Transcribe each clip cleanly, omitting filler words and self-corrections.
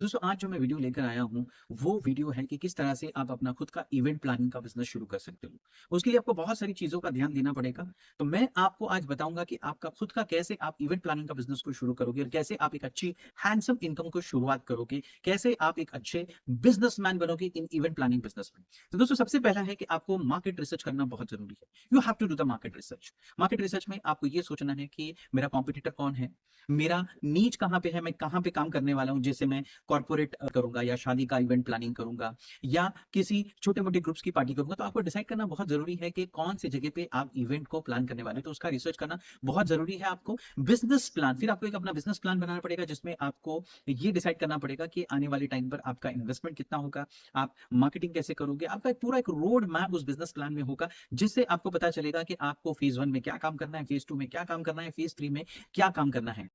दोस्तों आज जो मैं वीडियो लेकर आया हूँ, वो वीडियो है कि किस तरह से आप अपना खुद का इवेंट प्लानिंग का बिज़नेस शुरू कर सकते हो। उसके लिए आपको बहुत सारी चीज़ों का ध्यान देना पड़ेगा। तो मैं आपको आज बताऊँगा कि आपका खुद का कैसे आप इवेंट प्लानिंग का बिज़नेस को शुरू करोगे और कैसे आप एक अच्छी हैंडसम इनकम को शुरुआत करोगे, कैसे आप एक अच्छे बिज़नेसमैन बनोगे इन इवेंट प्लानिंग बिज़नेस में। तो दोस्तों सबसे पहला है कि आपको मार्केट रिसर्च करना बहुत ज़रूरी है। You have to do the market research. Market research में आपको ये सोचना है कि मेरा कॉम्पिटिटर कौन है? मेरा नीच कहाँ पे है? मैं कहाँ पे काम करने वाला हूँ? जैसे मैं कॉर्पोरेट करूँगा या शादी का इवेंट प्लानिंग करूँगा या किसी छोटे-मोटे ग्रुप्स की पार्टी करूँगा, तो आपको डिसाइड करना बहुत ज़रूरी है कि कौन सी जगह पे आप इवेंट को प्लान करने वाले हैं, तो उसका रिसर्च करना बहुत ज़रूरी है आपको। बिज़नेस प्लान, फिर आपको एक अपना बिज़नेस प्लान बनाना पड़ेगा जिसमें आपको ये डिसाइड करना पड़ेगा कि आने वाले टाइम पर आपका इन्वेस्टमेंट कितना होगा, आप मार्केटिंग कैसे करोगे, आपका एक पूरा एक रोड मैप उस बिज़नेस प्लान में होगा, जिससे आपको पता चलेगा कि आपको फेज़ 1 में क्या काम करना है, फेज़ 2 में क्या काम करना है, फेज़ 3 में क्या काम करना है।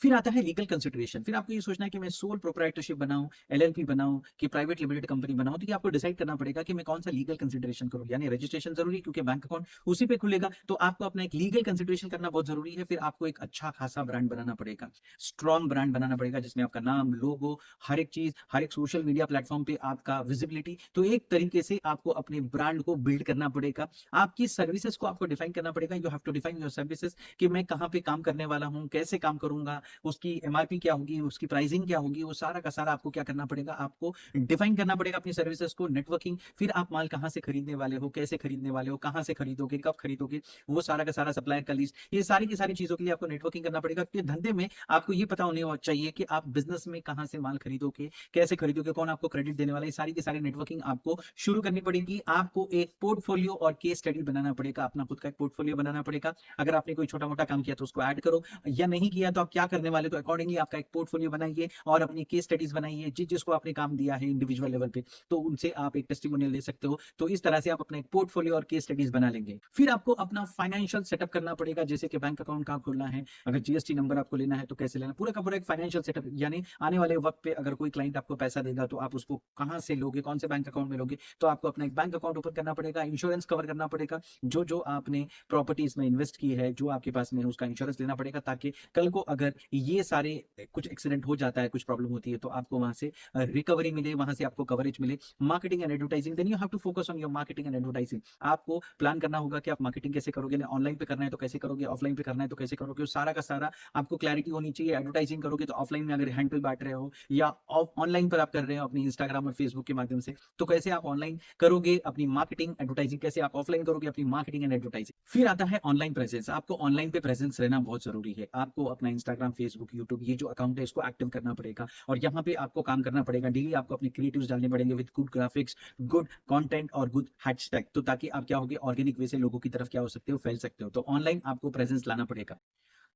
फिर आता है लीगल कंसिडरेशन। फिर आपको ये सोचना है कि मैं सोल प्रोप्राइटरशिप बनाऊँ, एलएलपी बनाऊँ कि प्राइवेट लिमिटेड कंपनी बनाऊँ। तो ये आपको डिसाइड करना पड़ेगा कि मैं कौन-सा लीगल कंसिडरेशन करूँ। यानी रजिस्ट्रेशन ज़रूरी है क्योंकि बैंक अकाउंट उसी पे खुलेगा। तो आपको अपना एक लीगल कंसिडरेशन करना बहुत ज़रूरी है। फिर आपको एक अच्छा खासा ब्रांड बनाना पड़ेगा। स्ट्रॉन्ग ब्रांड बनाना पड़ेगा जिसमें आपका नाम, लोगो, हर एक चीज़, हर एक सोशल मीडिया प्लेटफ़ॉर्म पे आपका विज़िबिलिटी। तो एक तरीके से आपको अपने ब्रांड को बिल्ड करना पड़ेगा। आपकी सर्विसेज़ को आपको डिफाइन करना पड़ेगा। You have to define your services कि मैं कहाँ पे काम करने वाला हूँ, कैसे काम करूँगा, उसकी एमआरपी क्या होगी, उसकी प्राइसिंग क्या होगी, वो सारा का सारा आपको क्या करना पड़ेगा, आपको डिफाइन करना पड़ेगा अपनी सर्विसेज को, नेटवर्किंग, फिर आप माल कहाँ से खरीदने वाले हो, कैसे खरीदने वाले हो, कहाँ से खरीदोगे, कब खरीदोगे, वो सारा का सारा सप्लायर का लिस्ट, ये सारी की सारी चीज़ों के लिए आपको नेटवर्किंग करना पड़ेगा क्योंकि धंधे में आपको ये पता होने चाहिए कि आप बिज़नेस में कहाँ से माल खरीदोगे, कैसे खरीदोगे, कौन आपको क्रेडिट देने वाला है, ये सारी की सारी नेटवर्किंग आपको शुरू करनी पड़ेगी। आपको एक पोर्टफोलियो और केस स्टडी बनाना पड़ेगा, अपना खुद का एक पोर्टफोलियो बनाना पड़ेगा। अगर आपने कोई छोटा-मोटा काम किया तो उसको ऐड करो या नहीं किया तो आप क्या करने वाले हो, तो अकॉर्डिंगली आपका एक पोर्टफोलियो बनाइए और अपनी केस स्टडीज बनाइए जिसको आपने काम दिया है इंडिविजुअल लेवल पे, तो उनसे आप एक टेस्टिमोनियल ले सकते हो। तो इस तरह से आप अपना एक पोर्टफोलियो और केस स्टडीज बना लेंगे। फिर आपको अपना फाइनेंशियल सेटअप करना पड़ेगा, जैसे कि बैंक अकाउंट कहाँ खोलना है, अगर जीएसटी नंबर आपको लेना है तो कैसे लेना, पूरा का पूरा एक फाइनेंशियल सेटअप। यानी आने वाले वक्त पे अगर कोई क्लाइंट आपको पैसा देगा तो आप उसको कहाँ से लोगे, कौन से बैंक अकाउंट में लोगे, तो आपको अपना एक बैंक अकाउंट ओपन करना पड़ेगा, इंश्योरेंस कवर करना पड़ेगा, जो जो आपने प्रॉपर्टीज में इन्वेस्ट की है, जो आपके पास में है, उसका इंश्योरेंस लेना पड़ेगा, ताकि कल को अगर ये सारे कुछ एक्सीडेंट हो जाता है, कुछ प्रॉब्लम होती है, तो आपको वहाँ से रिकवरी मिले, वहाँ से आपको कवरेज मिले। Marketing and advertising, then you have to focus on your marketing and advertising. आपको प्लान करना होगा कि आप मार्केटिंग कैसे करोगे, ऑनलाइन पे करना है तो कैसे करोगे, ऑफलाइन पे करना है तो कैसे करोगे, सारा का सारा आपको क्लैरिटी होनी चाहिए। एडवर्टाइजिंग करोगे तो ऑफलाइन में अगर हैंडल बांट रहे हो या ऑनलाइन पर आप कर रहे हो अपनी इंस्टाग्राम और फेसबुक के माध्यम से, तो कैसे आप ऑनलाइन करोगे अपनी मार्केटिंग एडवर्टाइजिंग, कैसे आप ऑफलाइन करोगे अपनी मार्केटिंग एंड एडवर्टाइजिंग। फिर आता है ऑनलाइन प्रेजेंस। आपको ऑनलाइन पे प्रेजेंस रहना बहुत जरूरी है। आपको अपना इंस्टाग्राम, फेसबुक, यूट्यूब, ये जो अकाउंट है इसको एक्टिव करना पड़ेगा और यहाँ पे आपको काम करना पड़ेगा। डेली आपको अपने क्रिएटिव्स डालने पड़ेंगे with good graphics, good content और गुड हैशटैग, तो ताकि आप क्या होगे, ऑर्गेनिक वे से लोगों की तरफ क्या हो सकते हो, फैल सकते हो। तो ऑनलाइन आपको प्रेजेंस लाना पड़ेगा।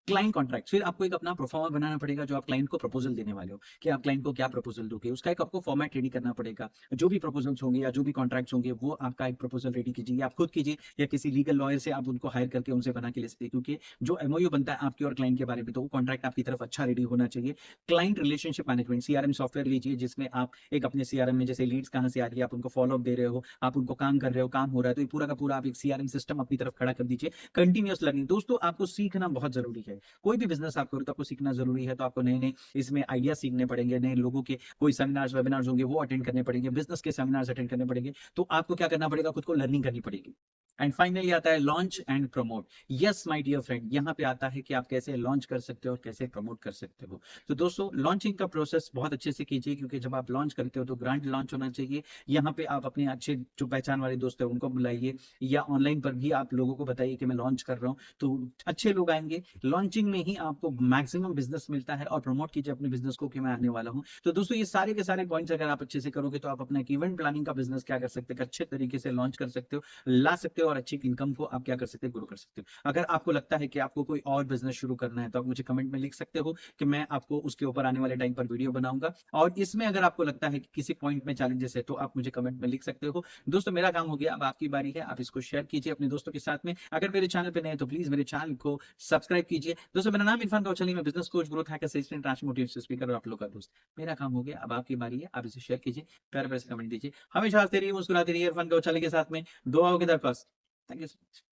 क्लाइंट कॉन्ट्रैक्ट, फिर आपको एक अपना प्रोफार्मा बनाना पड़ेगा जो आप क्लाइंट को प्रपोजल देने वाले हो, कि आप क्लाइंट को क्या प्रपोजल दोगे, उसका एक आपको फॉर्मेट रेडी करना पड़ेगा। जो भी प्रपोजल्स होंगे या जो भी कॉन्ट्रैक्ट्स होंगे, वो आपका एक प्रपोजल रेडी कीजिए, आप खुद कीजिए या किसी लीगल लॉयर से आप उनको हायर करके उनसे बना के ले सकते हैं, क्योंकि जो एमओयू बनता है आपके और क्लाइंट के बारे में, तो वो कॉन्ट्रैक्ट आपकी तरफ अच्छा रेडी होना चाहिए। Client relationship management, CRM software लीजिए जिसमें आप एक अपने सीआरएम में, जैसे लीड्स कहाँ से आ रही है, आप उनको फॉलो अप दे रहे हो, आप उनको काम कर रहे हो, काम हो रहा है, तो ये पूरा का पूरा आप एक सीआरएम सिस्टम अपनी तरफ खड़ा कर दीजिए। कंटिन्यूअस लर्निंग, दोस्तों आपको सीखना बहुत जरूरी है। कोई भी बिजनेस आप करो तो आपको सीखना जरूरी है। तो आपको नए नए इसमें आइडिया सीखने पड़ेंगे, नए लोगों के कोई सेमिनार्स वेबिनार्स होंगे वो अटेंड करने पड़ेंगे, बिजनेस के सेमिनार्स अटेंड करने पड़ेंगे। तो आपको क्या करना पड़ेगा, खुद को लर्निंग करनी पड़ेगी। एंड फाइनली आता है launch and promote. Yes my dear friend, यहाँ पे आता है कि आप कैसे लॉन्च कर सकते हो और कैसे प्रमोट कर सकते हो। तो दोस्तों लॉन्चिंग का प्रोसेस बहुत अच्छे से कीजिए, क्योंकि जब आप लॉन्च करते हो तो ग्रांड लॉन्च होना चाहिए। यहाँ पे आप अपने अच्छे जो पहचान वाले दोस्त है उनको बुलाइए, या ऑनलाइन पर भी आप लोगों को बताइए कि मैं लॉन्च कर रहा हूँ, तो अच्छे लोग आएंगे। लॉन्चिंग में ही आपको मैक्सिमम बिजनेस मिलता है, और प्रमोट कीजिए अपने बिजनेस को कि मैं आने वाला हूँ। तो दोस्तों ये सारे के सारे पॉइंट्स अगर आप अच्छे से करोगे तो आप अपना एक इवेंट प्लानिंग का बिजनेस क्या कर सकते हैं, अच्छे तरीके से लॉन्च कर सकते हो, ला सकते हो, और अच्छी इनकम को आप क्या कर सकते हो, ग्रो कर सकते हो। अगर आपको लगता है कि आपको कोई और बिजनेस शुरू करना है तो आप मुझे कमेंट में लिख सकते हो कि मैं आपको उसके ऊपर आने वाले टाइम पर वीडियो बनाऊंगा। और इसमें अगर आपको लगता है कि किसी पॉइंट में चैलेंजेस है तो आप मुझे कमेंट में लिख सकते हो। दोस्तों मेरा काम हो गया, अब आपकी बारी है, आप इसको शेयर कीजिए अपने दोस्तों के साथ में। अगर मेरे चैनल पे नए हैं तो प्लीज मेरे चैनल को सब्सक्राइब कीजिए। दोस्तों मेरा नाम इरफान कौशली, मैं business coach, growth hacker, assistant, transformative speaker और आप लोग का दोस्त। मेरा काम हो गया, अब आपकी बारी है, आप इसे शेयर कीजिए, प्यारे प्यारे से कमेंट दीजिए। हमेशा हंसते रहिए, मुस्कुराते रहिए, इरफान कौशली के साथ में दुआओं की दरख्वास्त। Thank you so much.